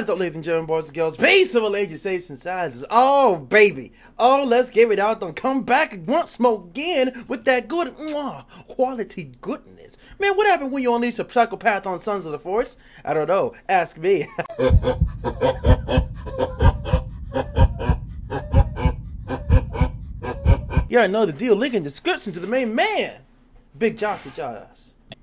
What is up, ladies and gentlemen, boys and girls, base of all ages, shapes, and sizes. Oh, baby. Oh, let's give it out. Don't come back once more again with that good quality goodness. Man, what happened when you unleash a psychopath on Sons of the Forest? I don't know. Ask me. Yeah, I know the deal. Link in the description to the main man. Big Josh with y'all.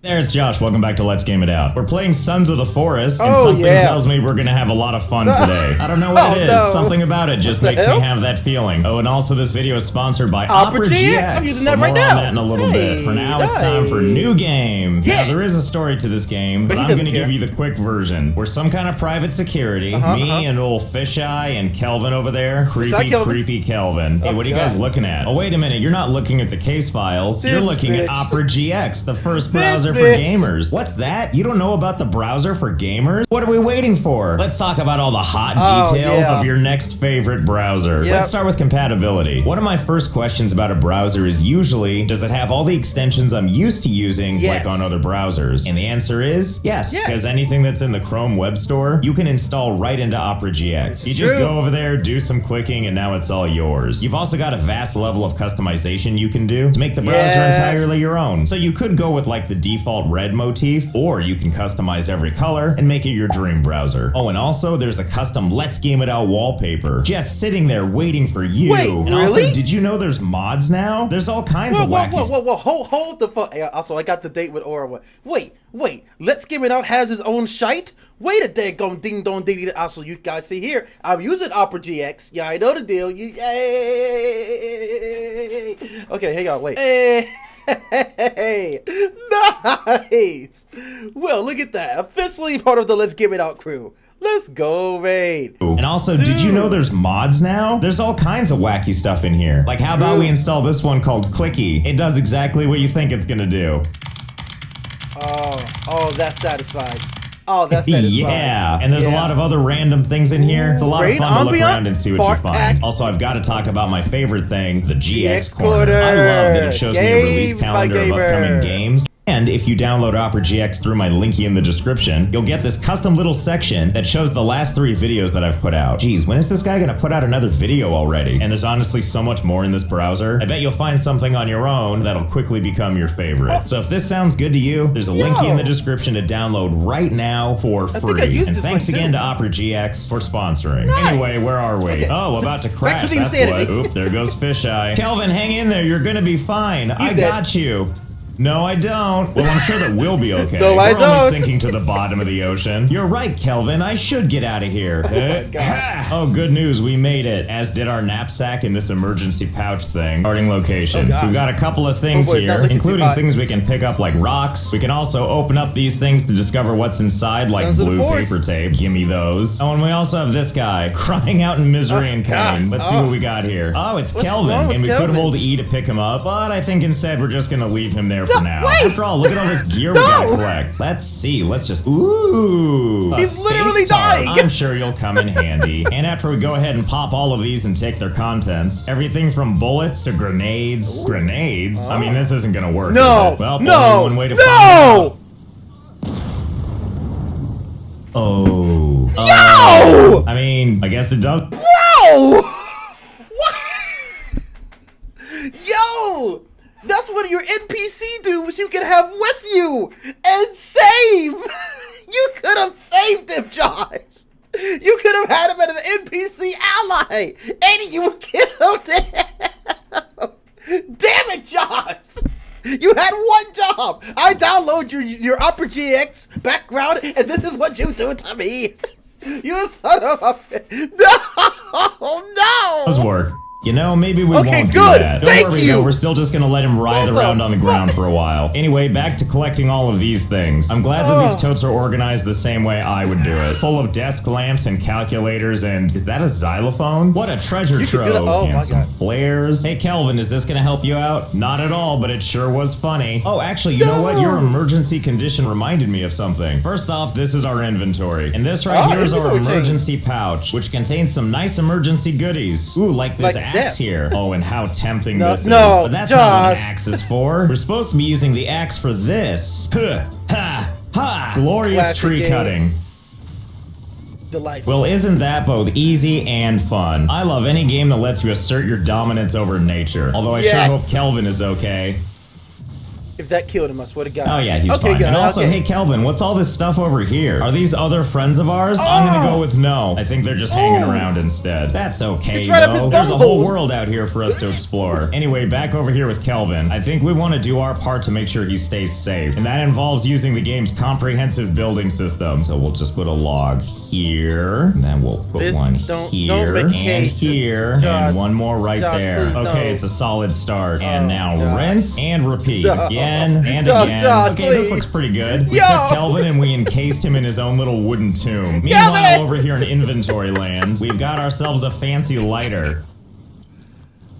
There, it's Josh. Welcome back to Let's Game It Out. We're playing Sons of the Forest, and Oh, something yeah. tells me we're gonna have a lot of fun today. I don't know what it is. No. Something about it just makes me have that feeling. Oh, and also this video is sponsored by Opera GX. I'm using that So right more now. on that in a little bit. For now, it's time for new game. Yeah. Now, there is a story to this game, but he I'm doesn't gonna care. give you the quick version. We're some kind of private security. Me and old Fisheye and Kelvin over there. Creepy, Kelvin? creepy Kelvin. Hey, what are you guys looking at? Oh, wait a minute. You're not looking at the case files. You're This looking at bitch. Opera GX, the first browser for bitch. gamers. What's that? You don't know about the browser for gamers? What are we waiting for? Let's talk about all the hot details of your next favorite browser. Yep. Let's start with compatibility. One of my first questions about a browser is usually, does it have all the extensions I'm used to using like on other browsers? And the answer is yes, because anything that's in the Chrome Web Store, you can install right into Opera GX. You just go over there, do some clicking, and now it's all yours. You've also got a vast level of customization you can do to make the browser entirely your own. So you could go with like the default red motif, or you can customize every color and make it your dream browser. Oh, and also there's a custom Let's Game It Out wallpaper just sitting there waiting for you. Wait, and really? Also, did you know there's mods now? There's all kinds of wacky Hold the fuck. Also, I got the date with Aura. Wait. Let's Give It Out has his own shite? Wait a daggone ding dong ding. Also, you guys see here, I'm using Opera GX. Yeah, I know the deal. Okay, hang on, wait. Hey, nice. Well, look at that. Officially part of the Let's Give It Out crew. Let's go, Raid. And also, did you know there's mods now? There's all kinds of wacky stuff in here. Like, how about we install this one called Clicky? It does exactly what you think it's gonna do. Oh, that's satisfied. Oh, that's satisfying. Yeah, and there's a lot of other random things in here. It's a lot of fun to look around and see what you find. Also, I've got to talk about my favorite thing, the GX Corner. I love that it shows me a release calendar of upcoming games. And if you download Opera GX through my linky in the description, you'll get this custom little section that shows the last 3 videos that I've put out. Geez, when is this guy gonna put out another video already? And there's honestly so much more in this browser. I bet you'll find something on your own that'll quickly become your favorite. So if this sounds good to you, there's a linky in the description to download right now for free. And thanks again to Opera GX for sponsoring. Anyway, where are we? Oh, about to crash. That's what. Oop, there goes Fisheye. Kelvin, hang in there. You're gonna be fine. I got you. No, I don't. Well, I'm sure that we'll be okay. No, I We're don't. only sinking to the bottom of the ocean. You're right, Kelvin. I should get out of here. Oh, good news. We made it. As did our knapsack in this emergency pouch thing. Starting location. We've got a couple of things here, including things we can pick up like rocks. We can also open up these things to discover what's inside, like blue paper tape. Give me those. Oh, and we also have this guy crying out in misery and pain. Let's see what we got here. Oh, it's Kelvin. And we could hold E to pick him up, but I think instead we're just going to leave him there for now. After all, look at all this gear we gotta collect. Let's see. Let's just... Ooh! He's literally dying! I'm sure you'll come in handy. And after we go ahead and pop all of these and take their contents, everything from bullets to grenades. Grenades? I mean, this isn't gonna work, is it? Well, only one way to find out. Oh. I mean, I guess it does. Bro! What? Yo! That's what your NPC do, which you can have with you and save. You could have saved him, Josh. You could have had him as an NPC ally, and you killed him. Damn it, Josh. You had one job. I download your Opera GX background, and this is what you do to me. You son of a bitch. No. Does work. You know, maybe we won't do that. Thank you. Though, we're still just gonna let him writhe around on the ground for a while. Anyway, back to collecting all of these things. I'm glad that these totes are organized the same way I would do it. Full of desk lamps and calculators and... Is that a xylophone? What a treasure trove. And some flares. Hey, Kelvin, is this gonna help you out? Not at all, but it sure was funny. Oh, actually, you know what? Your emergency condition reminded me of something. First off, this is our inventory. And this right here is our emergency pouch, which contains some nice emergency goodies. Ooh, like this axe here. Oh, and how tempting this is. But that's not what an axe is for. We're supposed to be using the axe for this. Ha! Ha! Glorious tree cutting. delightful. Well, isn't that both easy and fun? I love any game that lets you assert your dominance over nature. Although I sure hope Kelvin is okay. If that killed him, I swear to God. Oh yeah, he's fine. And also, hey Kelvin, what's all this stuff over here? Are these other friends of ours? I'm gonna go with no. I think they're just hanging around instead. That's okay, though. There's a whole world out here for us to explore. Anyway, back over here with Kelvin. I think we want to do our part to make sure he stays safe. And that involves using the game's comprehensive building system. So we'll just put a log here. And then we'll put one here. And here. And one more right there. Okay, it's a solid start. And now rinse and repeat. Again and again. Okay, this looks pretty good. We took Kelvin and we encased him in his own little wooden tomb. Meanwhile, over here in inventory land, we've got ourselves a fancy lighter.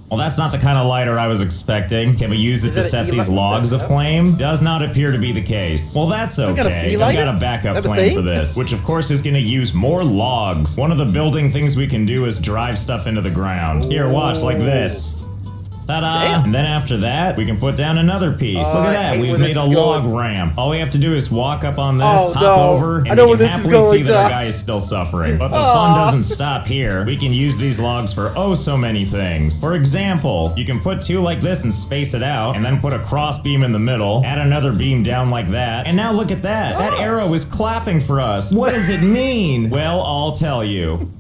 Well, that's not the kind of lighter I was expecting. Can we use it to set these logs aflame? Does not appear to be the case. Well, that's okay. I've got a backup plan for this, which of course is going to use more logs. One of the building things we can do is drive stuff into the ground. Here, watch, like this. Ta-da! And then after that, we can put down another piece. Look at that, we've made a log ramp. All we have to do is walk up on this, hop over, and we can happily see that our guy is still suffering. But the fun doesn't stop here. We can use these logs for oh so many things. For example, you can put two like this and space it out, and then put a cross beam in the middle, add another beam down like that, and now look at that. That arrow is clapping for us. What does it mean? Well, I'll tell you.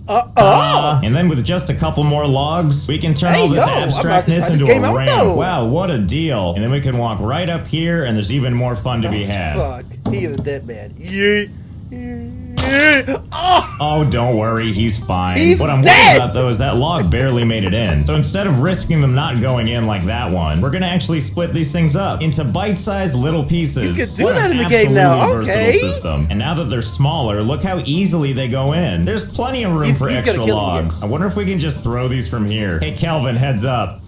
And then with just a couple more logs, we can turn all this abstractness into a ramp. Wow, what a deal. And then we can walk right up here, and there's even more fun to be had. Fuck, he isn't that bad. Oh, don't worry, he's fine. What I'm worried about, though, is that log barely made it in. So instead of risking them not going in like that one, we're gonna actually split these things up into bite-sized little pieces. You can do that in the game now, okay. System. And now that they're smaller, look how easily they go in. There's plenty of room for extra logs. I wonder if we can just throw these from here. Hey, Kelvin, heads up.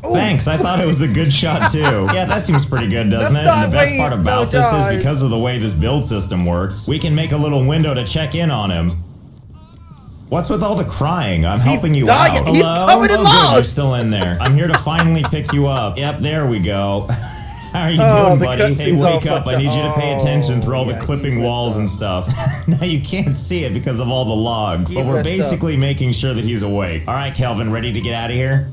Thanks, I thought it was a good shot too. Yeah, that seems pretty good, doesn't it? And the best part about this is because of the way this build system works, we can make a little window to check in on him. What's with all the crying? I'm helping you out. Hello? Oh, good, you're still in there. I'm here to finally pick you up. Yep, there we go. How are you doing, buddy? Hey, wake up. I need you to pay attention through all the clipping walls and stuff. Now you can't see it because of all the logs, but we're basically making sure that he's awake. All right, Kelvin, ready to get out of here?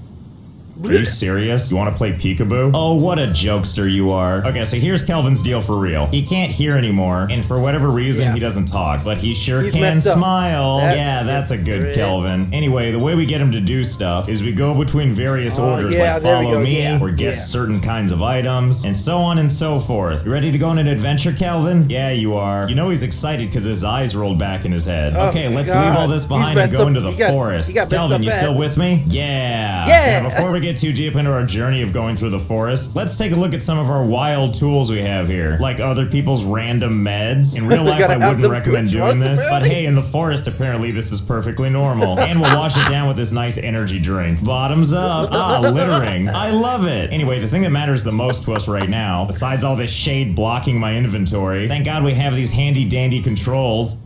Are you serious? You want to play peekaboo? Oh, what a jokester you are. Okay, so here's Kelvin's deal for real. He can't hear anymore, and for whatever reason, he doesn't talk, but he sure can smile. That's a good Kelvin. Anyway, the way we get him to do stuff is we go between various orders, like follow me, or get certain kinds of items, and so on and so forth. You ready to go on an adventure, Kelvin? Yeah, you are. You know he's excited because his eyes rolled back in his head. Okay, let's leave all this behind and go into the forest. Kelvin, you still with me? Yeah, before we get too deep into our journey of going through the forest, let's take a look at some of our wild tools we have here, like other people's random meds. In real life, I wouldn't recommend doing this, but hey, in the forest, apparently this is perfectly normal. And we'll wash it down with this nice energy drink. Bottoms up. Littering. I love it. Anyway, the thing that matters the most to us right now, besides all this shade blocking my inventory, thank God we have these handy dandy controls.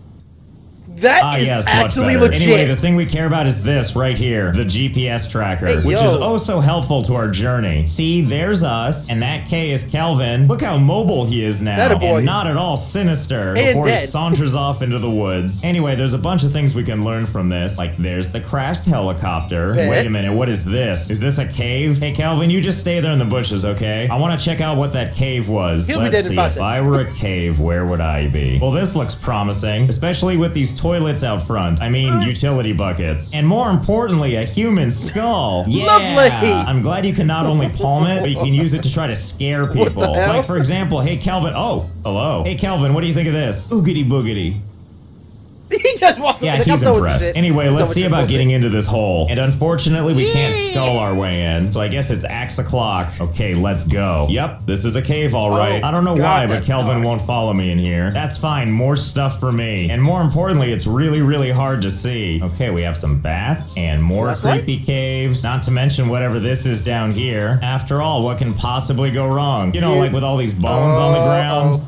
That is actually legit. Anyway, the thing we care about is this right here, the GPS tracker, which is oh so helpful to our journey. See, there's us, and that K is Kelvin. Look how mobile he is now, and not at all sinister before he saunters off into the woods. Anyway, there's a bunch of things we can learn from this, like there's the crashed helicopter. Wait a minute, what is this? Is this a cave? Hey, Kelvin, you just stay there in the bushes, okay? I want to check out what that cave was. Let's see, if I were a cave, where would I be? Well, this looks promising, especially with these toilets out front. I mean, utility buckets. And more importantly, a human skull. Yeah! Lovely! I'm glad you can not only palm it, but you can use it to try to scare people. Like, for example, hey, Kelvin. Oh, hello. Hey, Kelvin, what do you think of this? Oogity boogity. He just walked Yeah, he's impressed. Anyway, let's see about getting into this hole. And unfortunately, we can't skull our way in, so I guess it's axe o'clock. Okay, let's go. Yep, this is a cave, all right. I don't know why, but Kelvin won't follow me in here. That's fine, more stuff for me. And more importantly, it's really, really hard to see. Okay, we have some bats and more creepy caves, not to mention whatever this is down here. After all, what can possibly go wrong? You know, like with all these bones on the ground.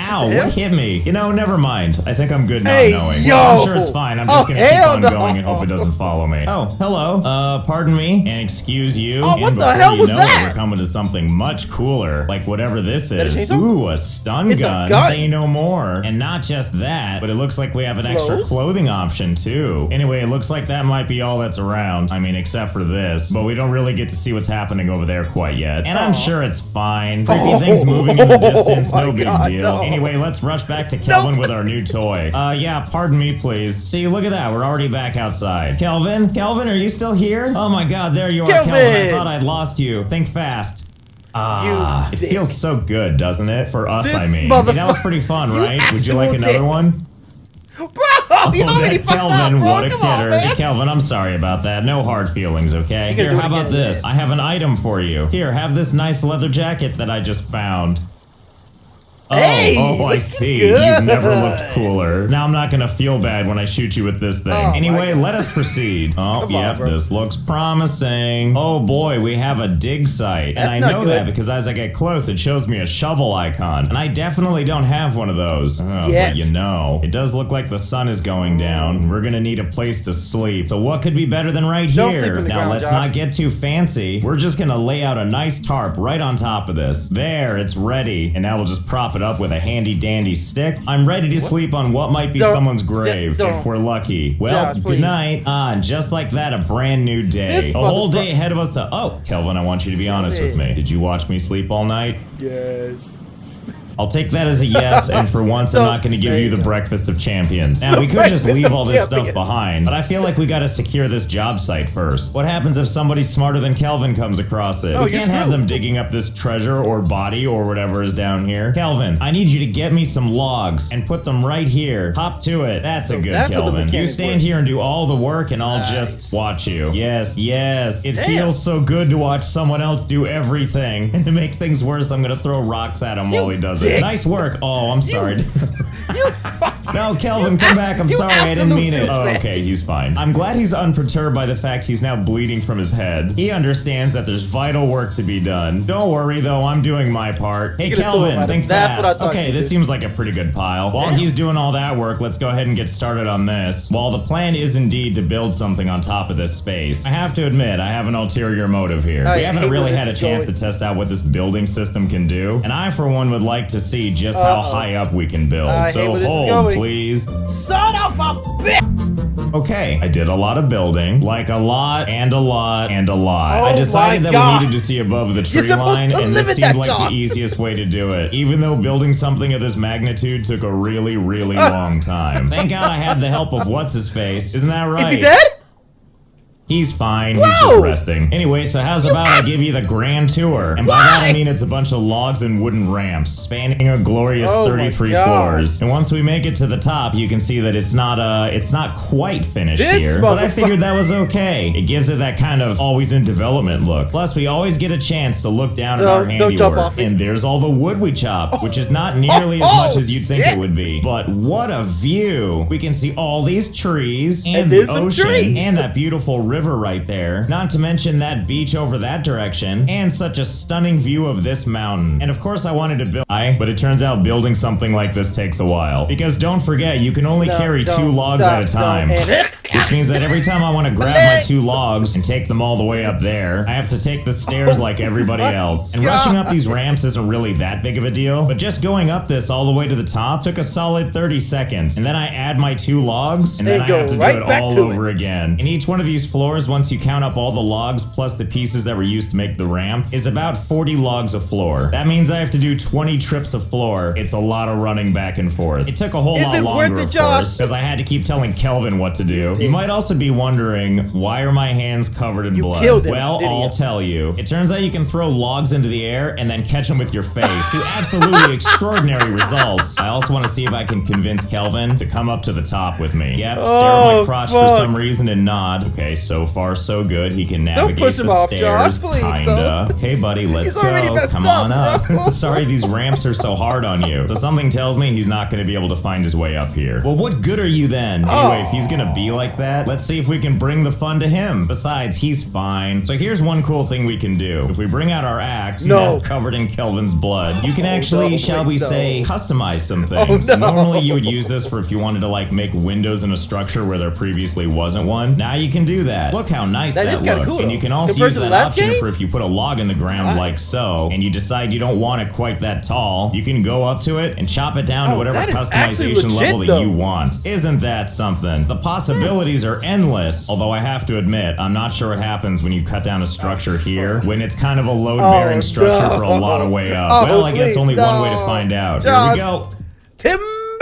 Ow, what hit me? You know, never mind. I think I'm good not knowing. Yo. Well, I'm sure it's fine. I'm just gonna keep on no. going and hope it doesn't follow me. Oh, hello. Pardon me and excuse you. Oh, what the hell was that? We're coming to something much cooler, like whatever this is. Chainsaw? Ooh, a stun gun. Say no more. And not just that, but it looks like we have an extra clothing option too. Anyway, it looks like that might be all that's around. I mean, except for this, but we don't really get to see what's happening over there quite yet. And I'm sure it's fine. Creepy things moving in the distance, no big deal. No. Anyway, let's rush back to Kelvin with our new toy. Yeah, pardon me, please. See, look at that. We're already back outside. Kelvin? Kelvin, are you still here? Oh my god, there you are, Kelvin. I thought I'd lost you. Think fast. It feels so good, doesn't it? For us, I mean. That was pretty fun, right? Would you like another one? Bro, you already fucked Kelvin, up, bro. what a kidder. Hey, Kelvin, I'm sorry about that. No hard feelings, okay? Here, how about this? I have an item for you. Here, have this nice leather jacket that I just found. I see. You've never looked cooler. Now I'm not gonna feel bad when I shoot you with this thing. Anyway, let us proceed. Yep, this looks promising. Oh boy, we have a dig site. And I know that because as I get close, it shows me a shovel icon. And I definitely don't have one of those. But you know, it does look like the sun is going down. We're gonna need a place to sleep. So what could be better than right here? Now let's not get too fancy. We're just gonna lay out a nice tarp right on top of this. There, it's ready. And now we'll just prop it up with a handy dandy stick. I'm ready to sleep on what might be someone's grave if we're lucky. Well, good night. And just like that, a brand new day. A whole day ahead of us to... Oh, Kelvin, I want you to be honest with me. Did you watch me sleep all night? Yes. I'll take that as a yes, and for once I'm not going to give you the breakfast of champions. Now, we could just leave all this stuff behind, but I feel like we got to secure this job site first. What happens if somebody smarter than Kelvin comes across it? We can't have them digging up this treasure or body or whatever is down here. Kelvin, I need you to get me some logs and put them right here. Hop to it. That's a good Kelvin. You stand here and do all the work and I'll just watch you. Yes, yes. It feels so good to watch someone else do everything. And to make things worse, I'm going to throw rocks at him while he does it. Nice work. Oh, I'm sorry. No, Kelvin, come back. I'm sorry. I didn't mean it. Oh, okay, he's fine. I'm glad he's unperturbed by the fact he's now bleeding from his head. He understands that there's vital work to be done. Don't worry, though. I'm doing my part. Hey, Kelvin, think fast. Okay, this seems like a pretty good pile. While he's doing all that work, let's go ahead and get started on this. While the plan is indeed to build something on top of this space, I have to admit, I have an ulterior motive here. We haven't really had a chance to test out what this building system can do, and I, for one, would like to see just how high up we can build. So hold, please. Son of a bitch! Okay, I did a lot of building, like a lot and a lot and a lot. I decided that we needed to see above the tree line, and this seemed like the easiest way to do it, even though building something of this magnitude took a really, really long time. Thank God I had the help of what's-his-face. Isn't that right? Is he dead? He's fine. He's just resting. Anyway, so how's about I give you the grand tour? And by that I mean it's a bunch of logs and wooden ramps spanning a glorious 33 floors. And once we make it to the top, you can see that it's not quite finished here. But I figured that was okay. It gives it that kind of always in development look. Plus, we always get a chance to look down at our handiwork. And there's all the wood we chopped, which is not nearly as much as you'd think it would be. But what a view! We can see all these trees and the ocean and that beautiful river right there, not to mention that beach over that direction, and such a stunning view of this mountain. And of course I wanted to build, but it turns out building something like this takes a while. Because don't forget, you can only carry 2 logs at a time. Which means that every time I want to grab my 2 logs and take them all the way up there, I have to take the stairs like everybody else. And rushing up these ramps isn't really that big of a deal, but just going up this all the way to the top took a solid 30 seconds. And then I add my 2 logs, and then I have to do it all over again. And each one of these floors, once you count up all the logs plus the pieces that were used to make the ramp, is about 40 logs of floor. That means I have to do 20 trips of floor. It's a lot of running back and forth. It took a whole lot longer, of course, because I had to keep telling Kelvin what to do. You might also be wondering, why are my hands covered in blood? Well, I'll tell you. It turns out you can throw logs into the air and then catch them with your face. See, absolutely extraordinary results. I also want to see if I can convince Kelvin to come up to the top with me. Yep, stare at my crotch for some reason and nod. Okay, so far so good. He can navigate the stairs, kinda. Okay, buddy, let's go. Come on up. Sorry, these ramps are so hard on you. So something tells me he's not going to be able to find his way up here. Well, what good are you then? Anyway, if he's going to be like like that. Let's see if we can bring the fun to him. Besides, he's fine. So here's one cool thing we can do. If we bring out our axe, covered in Kelvin's blood, you can actually, shall we say, customize some things. Normally you would use this for if you wanted to like make windows in a structure where there previously wasn't one. Now you can do that. Look how nice that looks. Cool, and you can also use that option for if you put a log in the ground like so, and you decide you don't want it quite that tall, you can go up to it and chop it down to whatever customization level that you want. Isn't that something? The possibilities are endless, although I have to admit, I'm not sure what happens when you cut down a structure here, when it's kind of a load-bearing structure for a lot of way up. Well, I guess only one way to find out. Here we go.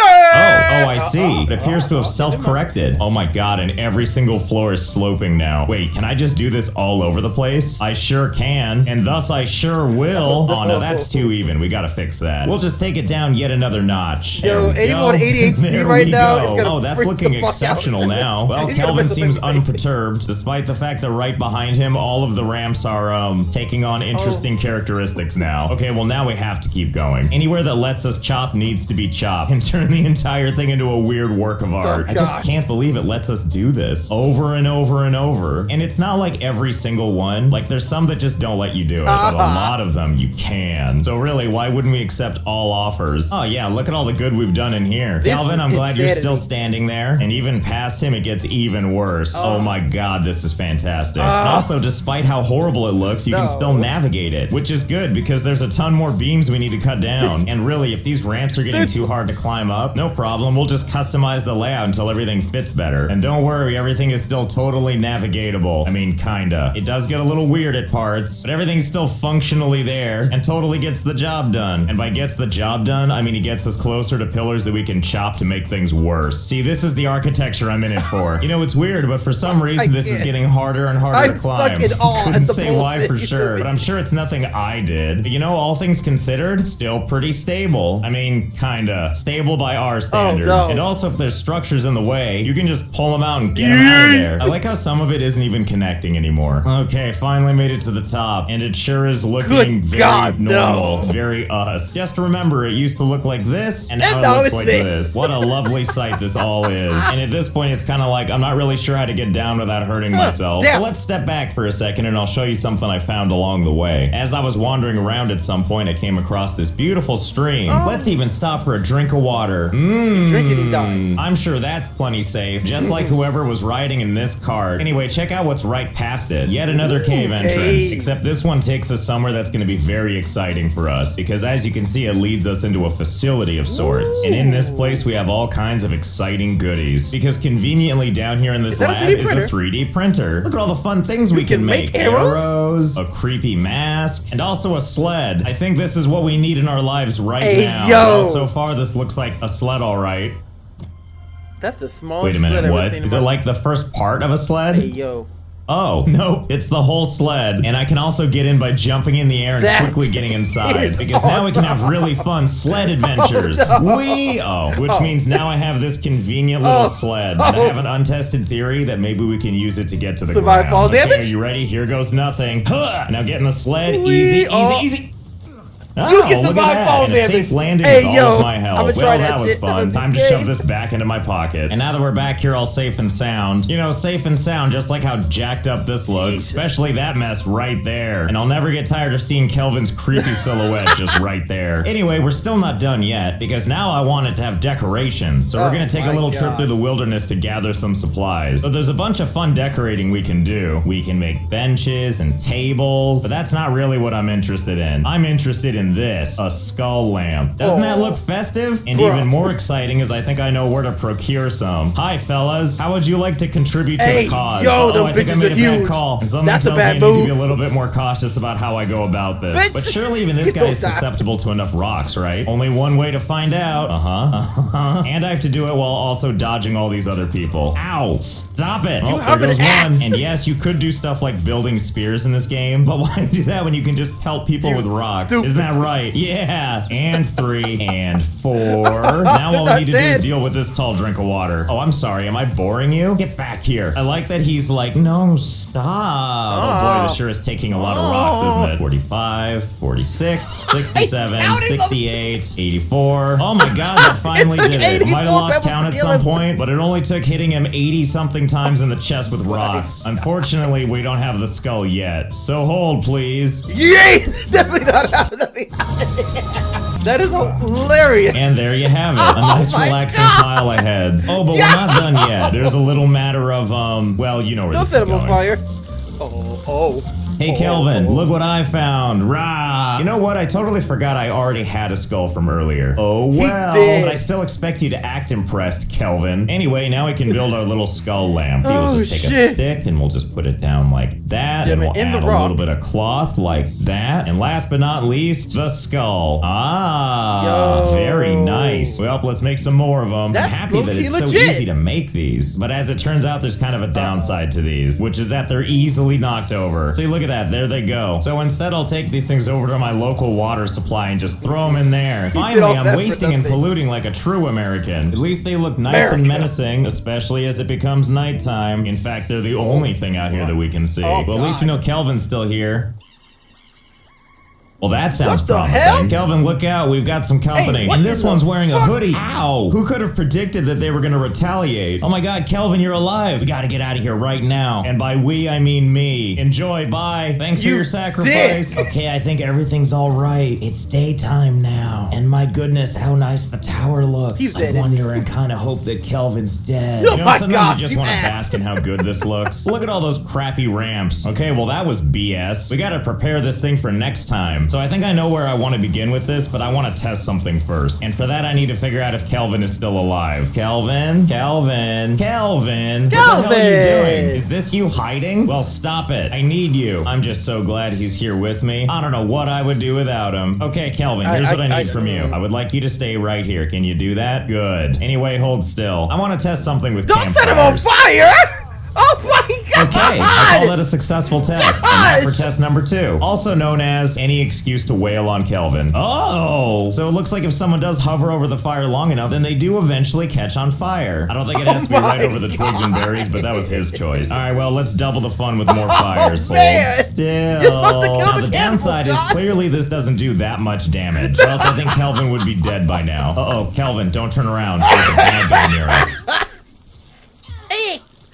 Oh, I see. It appears to have self-corrected. Oh my god, and every single floor is sloping now. Wait, can I just do this all over the place? I sure can, and thus I sure will. Oh no, that's too even. We gotta fix that. We'll just take it down yet another notch. Yo, anyone 88 HP right now is gonna Oh, that's looking exceptional now. Well, Kelvin seems unperturbed, despite the fact that right behind him, all of the ramps are, taking on interesting characteristics now. Okay, well now we have to keep going. Anywhere that lets us chop needs to be chopped, and turn the entire thing into a weird work of art. I just can't believe it lets us do this over and over and over. And it's not like every single one. Like there's some that just don't let you do it, but a lot of them you can. So really, why wouldn't we accept all offers? Oh yeah, look at all the good we've done in here. Kelvin, I'm glad you're still standing there. And even past him, it gets even worse. Oh my god, this is fantastic. And also, despite how horrible it looks, you can still navigate it, which is good because there's a ton more beams we need to cut down. And really, if these ramps are getting too hard to climb up, no problem. We'll just customize the layout until everything fits better. And don't worry, everything is still totally navigatable. I mean, kinda. It does get a little weird at parts, but everything's still functionally there and totally gets the job done. And by gets the job done, I mean he gets us closer to pillars that we can chop to make things worse. See, this is the architecture I'm in it for. You know, it's weird, but for some reason this is getting harder and harder to climb. Couldn't say why for sure, but I'm sure it's nothing I did. But you know, all things considered, still pretty stable. I mean, kinda. Stable by our standards. And also, if there's structures in the way, you can just pull them out and get them out of there. I like how some of it isn't even connecting anymore. Okay, finally made it to the top, and it sure is looking very normal, very us. Just remember, it used to look like this, and now it looks like this. What a lovely sight this all is. And at this point, it's kind of like, I'm not really sure how to get down without hurting myself. But let's step back for a second, and I'll show you something I found along the way. As I was wandering around at some point, I came across this beautiful stream. Let's even stop for a drink of water. I'm sure that's plenty safe, just like whoever was riding in this cart. Anyway, check out what's right past it. Yet another cave entrance, except this one takes us somewhere that's going to be very exciting for us, because as you can see, it leads us into a facility of sorts. And in this place, we have all kinds of exciting goodies, because conveniently down here in this lab is a 3D printer. Look at all the fun things we can make. Arrows, a creepy mask, and also a sled. I think this is what we need in our lives right now. Well, so far, this looks like a sled, all right. That's the smallest. Wait a minute, what? Is it like the first part of a sled? Hey, yo. Oh, no, it's the whole sled. And I can also get in by jumping in the air and quickly getting inside. Because now we can have really fun sled adventures. Which means now I have this convenient little sled. And I have an untested theory that maybe we can use it to get to the ground. Fall damage? Are you ready? Here goes nothing. Now get in the sled. Easy. You can survive fall damage. A safe landing with all of my health. Well, that was fun. Time to shove this back into my pocket. And now that we're back here all safe and sound, you know, safe and sound, just like how jacked up this looks, especially that mess right there. And I'll never get tired of seeing Kelvin's creepy silhouette just right there. Anyway, we're still not done yet, because now I want it to have decorations. So we're gonna take a little trip through the wilderness to gather some supplies. So there's a bunch of fun decorating we can do. We can make benches and tables, but that's not really what I'm interested in. I'm interested in this, a skull lamp. Doesn't that look festive? And even more exciting is I think I know where to procure some. Hi, fellas. How would you like to contribute to the cause? I think I made a bad call. And something tells me I need to be a little bit more cautious about how I go about this. But surely even this guy is susceptible to enough rocks, right? Only one way to find out. And I have to do it while also dodging all these other people. Ow! Stop it! Oh, there goes one. And yes, you could do stuff like building spears in this game, but why do that when you can just help people with rocks? Isn't that Yeah, right. Yeah. And 3 and 4. Now all we need to do is deal with this tall drink of water. Oh, I'm sorry. Am I boring you? Get back here. I like that he's like, no, stop. Oh boy, this sure is taking a lot of rocks, isn't it? 45, 46, 67, 68, 84. Oh my god, that finally did it. I might have lost count at some point, but it only took hitting him 80-something times in the chest with rocks. Unfortunately, we don't have the skull yet. So hold, please. Yeah, definitely not happening. That is hilarious. And there you have it. A nice relaxing pile of heads. Oh, but we're not done yet. There's a little matter of, well, you know where this is going. Don't set him on fire. Hey, Kelvin, look what I found. Rah! You know what? I totally forgot I already had a skull from earlier. Oh, well. But I still expect you to act impressed, Kelvin. Anyway, now we can build our little skull lamp. We'll just take a stick and we'll just put it down like that. And we'll add a little bit of cloth like that. And last but not least, the skull. Ah, very nice. Well, let's make some more of them. I'm happy that it's so easy to make these. But as it turns out, there's kind of a downside to these, which is that they're easily knocked over. See, look at that. There they go. So instead, I'll take these things over to my local water supply and just throw them in there. Finally, I'm wasting and polluting like a true American. At least they look nice and menacing, especially as it becomes nighttime. In fact, they're the only thing out here that we can see. Well, at least we know Kelvin's still here. Well, that sounds promising. Hell? Kelvin, look out. We've got some company. And this one's wearing a hoodie. Ow! Who could have predicted that they were going to retaliate? Oh my god, Kelvin, you're alive. We got to get out of here right now. And by we, I mean me. Enjoy. Bye. Thanks for your sacrifice. Okay, I think everything's all right. It's daytime now. And my goodness, how nice the tower looks. I wonder and kind of hope that Kelvin's dead. You know, sometimes you just want to bask in how good this looks. Look at all those crappy ramps. Okay, well, that was BS. We got to prepare this thing for next time. So I think I know where I want to begin with this, but I want to test something first. And for that, I need to figure out if Kelvin is still alive. Kelvin? Kelvin? Kelvin? What the hell are you doing? Is this you hiding? Well, stop it. I need you. I'm just so glad he's here with me. I don't know what I would do without him. Okay, Kelvin, here's what I need from you. I would like you to stay right here. Can you do that? Good. Anyway, hold still. I want to test something with campfires. Don't set him on fire! Oh my god! Okay, I call that a successful test. And now for test number 2. Also known as any excuse to wail on Kelvin. Oh! So it looks like if someone does hover over the fire long enough, then they do eventually catch on fire. I don't think it has to be right over the twigs and berries, but that was his choice. Alright, well, let's double the fun with more fires. Hold still. Now, the downside is clearly this doesn't do that much damage. Or else I think Kelvin would be dead by now. Uh-oh, Kelvin, don't turn around. There's a bad guy near us.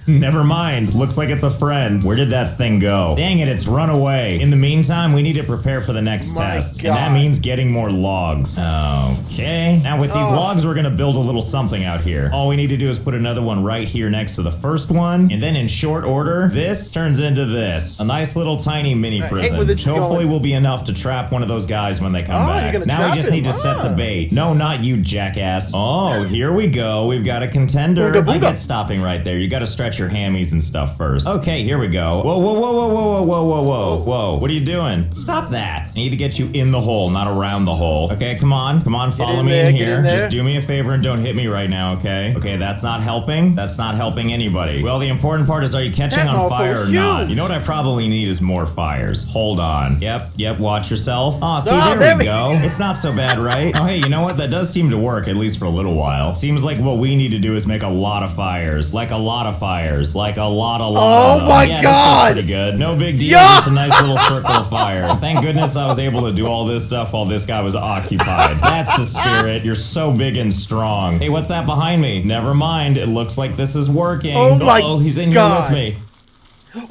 Never mind. Looks like it's a friend. Where did that thing go? Dang it, it's run away. In the meantime, we need to prepare for the next test. And that means getting more logs. Okay. Now with these logs, we're gonna build a little something out here. All we need to do is put another one right here next to the first one. And then in short order, this turns into this. A nice little tiny mini prison. Which hopefully will be enough to trap one of those guys when they come back. Now we just need to set the bait. No, not you, jackass. Oh, here we go. We've got a contender. I get stopping right there. You gotta stretch your hammies and stuff first. Okay, here we go. Whoa, whoa, whoa, whoa, whoa, whoa, whoa, whoa, whoa. What are you doing? Stop that. I need to get you in the hole, not around the hole. Okay, come on. Come on, follow me in here. Just do me a favor and don't hit me right now, okay? Okay, that's not helping. That's not helping anybody. Well, the important part is, are you catching on fire or not? You know what I probably need is more fires. Hold on. Yep, watch yourself. Oh, see, there we go. It's not so bad, right? Oh, hey, you know what? That does seem to work, at least for a little while. Seems like what we need to do is make a lot of fires. Like a lot of fires. Like a lot of them. Oh my god! This pretty good. No big deal. Just a nice little circle of fire. Thank goodness I was able to do all this stuff while this guy was occupied. That's the spirit. You're so big and strong. Hey, what's that behind me? Never mind. It looks like this is working. Oh my god! Oh, he's in here with me.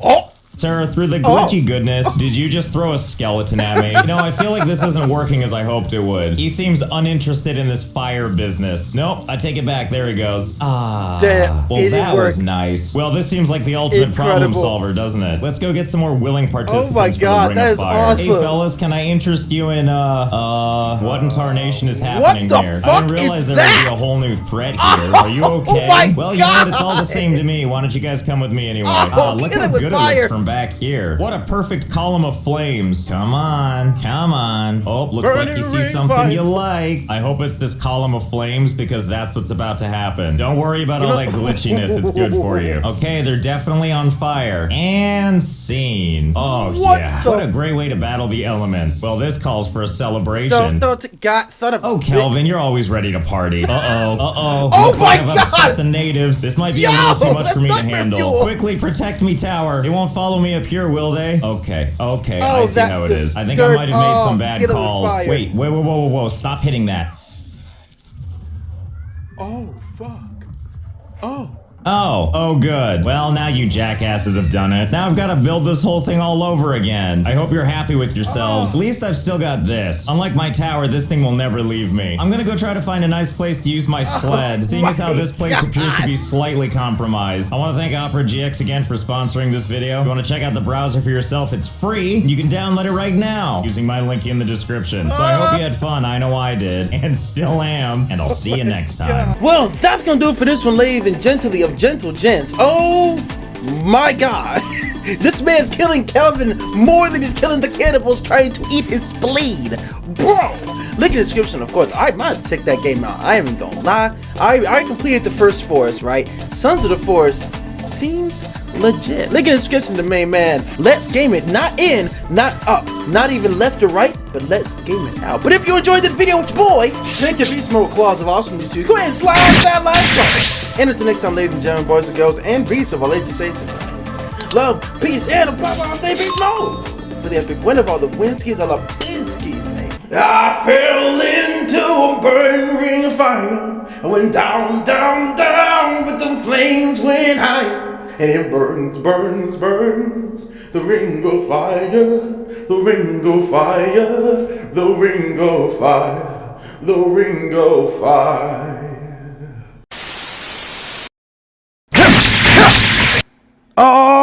Oh! Sarah, through the glitchy goodness, did you just throw a skeleton at me? You know, I feel like this isn't working as I hoped it would. He seems uninterested in this fire business. Nope, I take it back. There he goes. Well, that was nice. Well, this seems like the ultimate problem solver, doesn't it? Let's go get some more willing participants for the Ring of Fire. Awesome. Hey, fellas, can I interest you in, what in tarnation is happening here? I didn't realize there would be a whole new threat here. Are you okay? Well, you know what? It's all the same to me. Why don't you guys come with me anyway? Look how good it looks from back here. What a perfect column of flames. Come on, come on. Oh, looks like you see something you like. I hope it's this column of flames because that's what's about to happen. Don't worry about all that glitchiness. It's good for you. Okay, they're definitely on fire. And scene. Oh, yeah. What a great way to battle the elements. Well, this calls for a celebration. Oh, Kelvin, you're always ready to party. Uh-oh. Uh-oh. Oh, looks my like I've God. upset the natives. This might be a little too much for me to handle. Quickly protect me, tower. They won't follow me up here, will they? Okay. Okay. I see how it is. I think I might have made some bad calls. Wait. Whoa. Stop hitting that. Oh, fuck. Oh, good. Well, now you jackasses have done it. Now I've got to build this whole thing all over again. I hope you're happy with yourselves. At least I've still got this. Unlike my tower, this thing will never leave me. I'm gonna go try to find a nice place to use my sled, seeing as how this place appears to be slightly compromised. I want to thank Opera GX again for sponsoring this video. If you want to check out the browser for yourself, it's free. You can download it right now using my link in the description. So I hope you had fun. I know I did, and still am, and I'll see you next time. Well, that's gonna do it for this one, ladies and gently of gentle gents. Oh my God. This man's killing Kelvin more than he's killing the cannibals trying to eat his spleen. Bro, link in the description, of course. I might check that game out. I ain't gonna lie. I completed the first forest, right? Sons of the Forest seems legit. Link in the description, the main man. Let's game it. Not in, not up, not even left or right, but let's game it out. But if you enjoyed this video, it's your boy, thank your beast mode claws of awesomeness. Go ahead and slash that like button. And until next time, ladies and gentlemen, boys and girls, and beasts of all ages, say love, peace, and a bye-bye, stay beast mode. For the epic win of all the Winskis, I love Winskis, man. I fell into a burning ring of fire. I went down, down, down, but the flames went higher. And it burns, burns, burns. The ring of fire, the ring of fire, the ring of fire, the ring of fire. Oh!